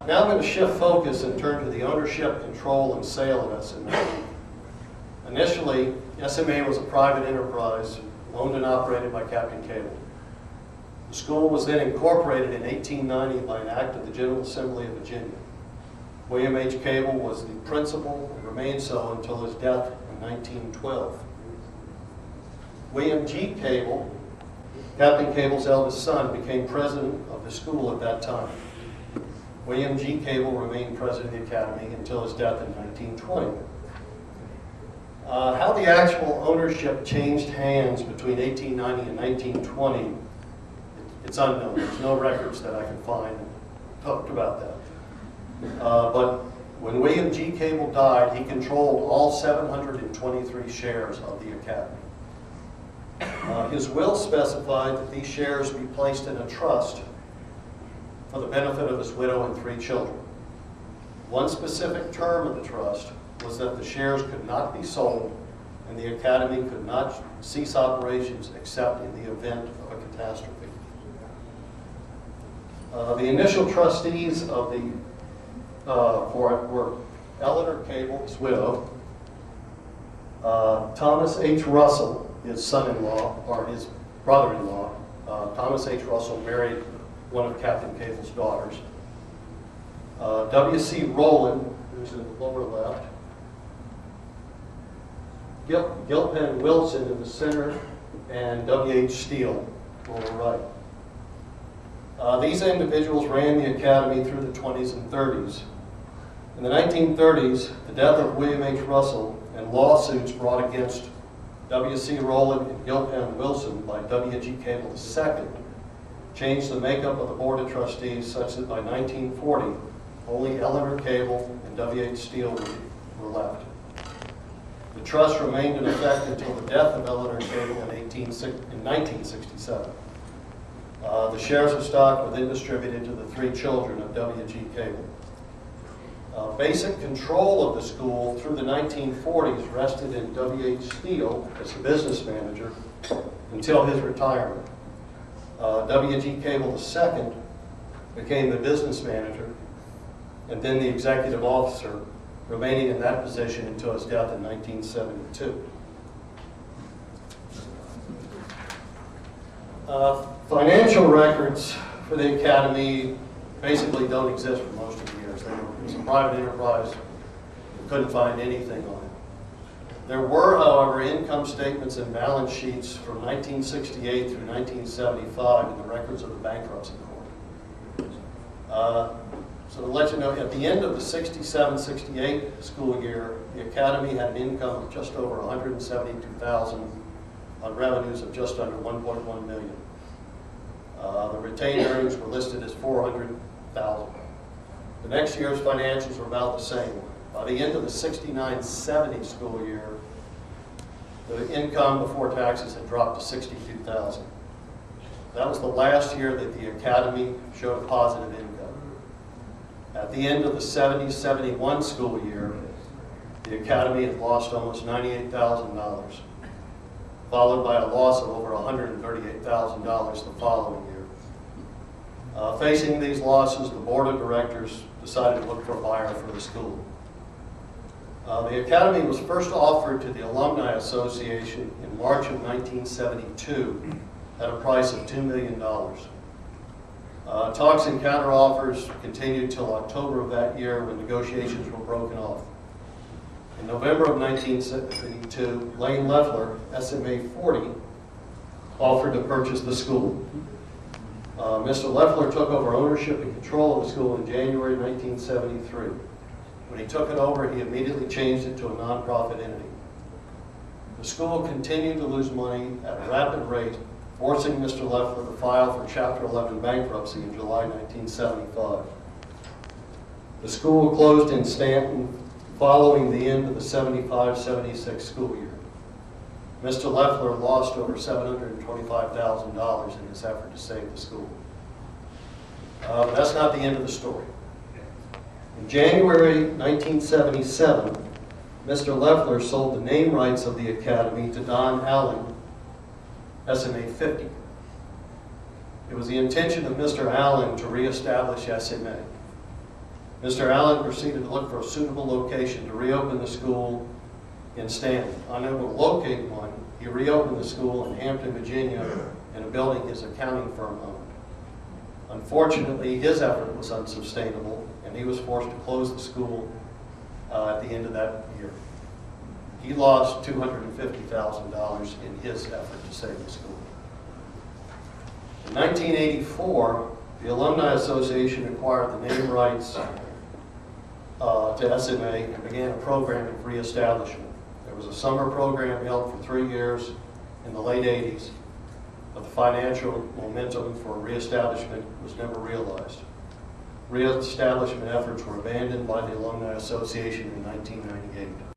Now I'm going to shift focus and turn to the ownership, control, and sale of SMA. Initially, SMA was a private enterprise owned and operated by Captain Cable. The school was then incorporated in 1890 by an act of the General Assembly of Virginia. William H. Cable was the principal and remained so until his death in 1912. William G. Cable, Captain Cable's eldest son, became president of the school at that time. William G. Cable remained president of the academy until his death in 1920. How the actual ownership changed hands between 1890 and 1920, it's unknown. There's no records that I can find that talked about that. But when William G. Cable died, he controlled all 723 shares of the academy. His will specified that these shares be placed in a trust for the benefit of his widow and 3 children. One specific term of the trust was that the shares could not be sold and the academy could not cease operations except in the event of a catastrophe. The initial trustees of the for it were Eleanor Cable, his widow, Thomas H. Russell, his son-in-law, or his brother-in-law. Thomas H. Russell married one of Captain Cable's daughters. W.C. Rowland, who's in the lower left. Gilpin Wilson in the center, and W.H. Steele lower right. These individuals ran the academy through the 20s and 30s. In the 1930s, the death of William H. Russell and lawsuits brought against W.C. Rowland and Gilpin Wilson by W.G. Cable II changed the makeup of the Board of Trustees such that by 1940, only Eleanor Cable and W.H. Steele were left. The trust remained in effect until the death of Eleanor Cable in 1967. The shares of stock were then distributed to the 3 children of W.G. Cable. Basic control of the school through the 1940s rested in W.H. Steele as the business manager until his retirement. W.G. Cable II became the business manager and then the executive officer, remaining in that position until his death in 1972. Financial records for the academy basically don't exist for most of the years. It was a private enterprise. We couldn't find anything on it. There were, however, income statements and balance sheets from 1968 through 1975 in the records of the bankruptcy court. So to let you know, at the end of the 67-68 school year, the academy had an income of just over $172,000 on revenues of just under $1.1 million. The retained earnings were listed as $400,000. The next year's financials were about the same. By the end of the 69-70 school year, the income before taxes had dropped to $62,000. That was the last year that the academy showed a positive income. At the end of the 70-71 school year, the academy had lost almost $98,000, followed by a loss of over $138,000 the following year. Facing these losses, the board of directors decided to look for a buyer for the school. The academy was first offered to the Alumni Association in March of 1972 at a price of $2 million. Talks and counteroffers continued till October of that year when negotiations were broken off. In November of 1972, Lane Leffler, SMA 40, offered to purchase the school. Mr. Leffler took over ownership and control of the school in January 1973. When he took it over, he immediately changed it to a nonprofit entity. The school continued to lose money at a rapid rate, forcing Mr. Leffler to file for Chapter 11 bankruptcy in July 1975. The school closed in Staunton following the end of the 75-76 school year. Mr. Leffler lost over $725,000 in his effort to save the school. But that's not the end of the story. In January 1977, Mr. Leffler sold the name rights of the academy to Don Allen, SMA 50. It was the intention of Mr. Allen to reestablish SMA. Mr. Allen proceeded to look for a suitable location to reopen the school in Staunton. Unable to locate one, he reopened the school in Hampton, Virginia, in a building his accounting firm owned. Unfortunately, his effort was unsustainable, and he was forced to close the school at the end of that year. He lost $250,000 in his effort to save the school. In 1984, the Alumni Association acquired the name rights to SMA and began a program of reestablishment. There was a summer program held for 3 years in the late 80s, but the financial momentum for reestablishment was never realized. Reestablishment efforts were abandoned by the Alumni Association in 1998.